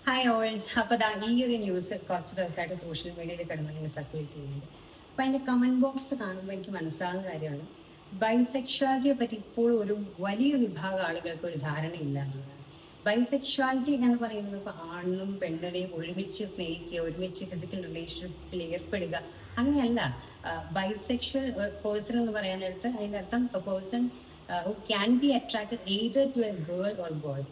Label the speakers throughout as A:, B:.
A: Hi all. അപ്പോൾ ഈ ഒരു ന്യൂസ് കുറച്ച് ദിവസമായിട്ട് സോഷ്യൽ മീഡിയയിൽ കിടന്നിങ്ങനെ സർക്കുലേറ്റ് ചെയ്യുന്നുണ്ട്. അപ്പോൾ അതിൻ്റെ കമൻറ്റ് ബോക്സ് കാണുമ്പോൾ എനിക്ക് മനസ്സിലാകുന്ന കാര്യമാണ്, ബൈസെക്ഷുവാലിറ്റിയെ പറ്റി ഇപ്പോഴും ഒരു വലിയ വിഭാഗം ആളുകൾക്ക് ഒരു ധാരണയില്ല എന്നുള്ളതാണ്. ബൈസെക്ഷുവാലിറ്റി എന്ന് പറയുന്നത് ഇപ്പോൾ ആണിനും പെണ്ണിനെയും ഒരുമിച്ച് സ്നേഹിക്കുക, ഒരുമിച്ച് ഫിസിക്കൽ റിലേഷൻഷിപ്പിൽ ഏർപ്പെടുക, അങ്ങനെയല്ല. ബൈസെക്ഷൽ പേഴ്സൺ എന്ന് പറയാൻ നേരത്ത് അതിൻ്റെ അർത്ഥം person who can be attracted either to a girl or boy,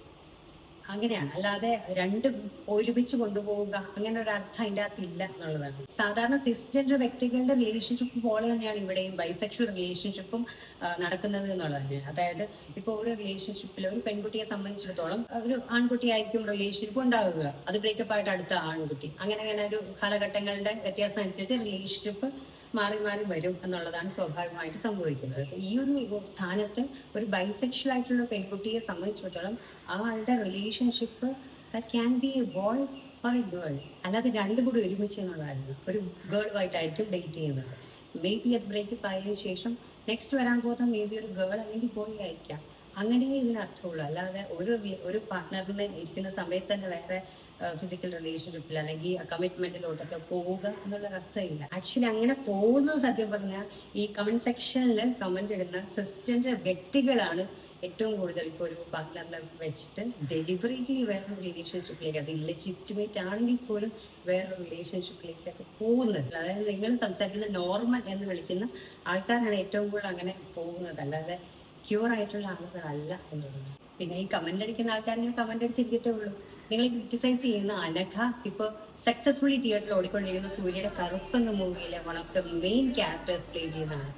A: അങ്ങനെയാണ്. അല്ലാതെ രണ്ടും ഒരുമിച്ച് കൊണ്ടുപോവുക അങ്ങനെ ഒരു അർത്ഥം അതിൻ്റെ അകത്ത് ഇല്ല എന്നുള്ളതാണ്. സാധാരണ സിസ്ജെൻഡർ വ്യക്തികളുടെ റിലേഷൻഷിപ്പ് പോലെ തന്നെയാണ് ഇവിടെയും ബൈസെക്ഷൽ റിലേഷൻഷിപ്പും നടക്കുന്നത് എന്നുള്ളത് തന്നെയാണ്. അതായത് ഇപ്പോൾ ഒരു റിലേഷൻഷിപ്പിൽ ഒരു പെൺകുട്ടിയെ സംബന്ധിച്ചിടത്തോളം ഒരു ആൺകുട്ടിയായിരിക്കും റിലേഷൻഷിപ്പ് ഉണ്ടാവുക, അത് ബ്രേക്കപ്പ് ആയിട്ട് അടുത്ത ആൺകുട്ടി, അങ്ങനെ അങ്ങനെ ഒരു കാലഘട്ടങ്ങളുടെ വ്യത്യാസം അനുസരിച്ച് റിലേഷൻഷിപ്പ് മാറി മാറി വരും എന്നുള്ളതാണ് സ്വാഭാവികമായിട്ട് സംഭവിക്കുന്നത്. ഈ ഒരു സ്ഥാനത്ത് ഒരു ബൈസെക്ഷൽ ആയിട്ടുള്ള പെൺകുട്ടിയെ സംബന്ധിച്ചിടത്തോളം ആളുടെ relationship that can be A boy or A girl, അല്ലാതെ രണ്ടും കൂടി ഒരുമിച്ച് എന്നുള്ളതായിരുന്നു. ഒരു ഗേളുമായിട്ടായിരിക്കും ഡേറ്റ് ചെയ്യുന്നത്. മേ ബി അത് ബ്രേക്കപ്പ് ആയതിനു ശേഷം നെക്സ്റ്റ് വരാൻ പോകുന്ന മേ ബി ഒരു ഗേൾ അല്ലെങ്കിൽ ബോയ് ആയിരിക്കാം. അങ്ങനെ ഇതിനർത്ഥമുള്ളൂ. അല്ലാതെ ഒരു പാർട്ട്ണറിന് ഇരിക്കുന്ന സമയത്ത് തന്നെ വേറെ ഫിസിക്കൽ റിലേഷൻഷിപ്പിൽ അല്ലെങ്കിൽ കമ്മിറ്റ്മെന്റിലോട്ടൊക്കെ പോവുക എന്നുള്ള അർത്ഥമില്ല. ആക്ച്വലി അങ്ങനെ പോകുന്നത് സത്യം പറഞ്ഞാൽ ഈ കമന്റ് സെക്ഷനിൽ കമന്റ് ഇടുന്ന സിസ്റ്റന്റ് വ്യക്തികളാണ് ഏറ്റവും കൂടുതൽ. ഇപ്പോൾ ഒരു പാർട്ട്ണറിനെ വെച്ചിട്ട് ഡെലിബറേറ്റ്ലി വേറൊരു റിലേഷൻഷിപ്പിലേക്ക്, അത് ഇല്ലെജിറ്റിമേറ്റ് ആണെങ്കിൽ പോലും വേറൊരു റിലേഷൻഷിപ്പിലേക്കൊക്കെ പോകുന്നത്. അതായത് നിങ്ങൾ സംസാരിക്കുന്ന നോർമൽ എന്ന് വിളിക്കുന്ന ആൾക്കാരാണ് ഏറ്റവും കൂടുതൽ അങ്ങനെ പോകുന്നത്, അല്ലാതെ ക്യൂർ ആയിട്ടുള്ള ആളുകളല്ല എന്നുള്ളത്. പിന്നെ ഈ കമന്റ് അടിക്കുന്ന ആൾക്കാരിങ്ങനെ കമന്റ് അടിച്ചിരിക്കത്തേ ഉള്ളൂ. നിങ്ങൾ ക്രിറ്റിസൈസ് ചെയ്യുന്ന അനഘ ഇപ്പോൾ സക്സസ്ഫുള്ളി തിയേറ്ററിൽ ഓടിക്കൊണ്ടിരിക്കുന്ന സൂര്യയുടെ കറുപ്പ് എന്ന മൂവിയിലെ one of the main characters play ചെയ്യുന്നതാണ്.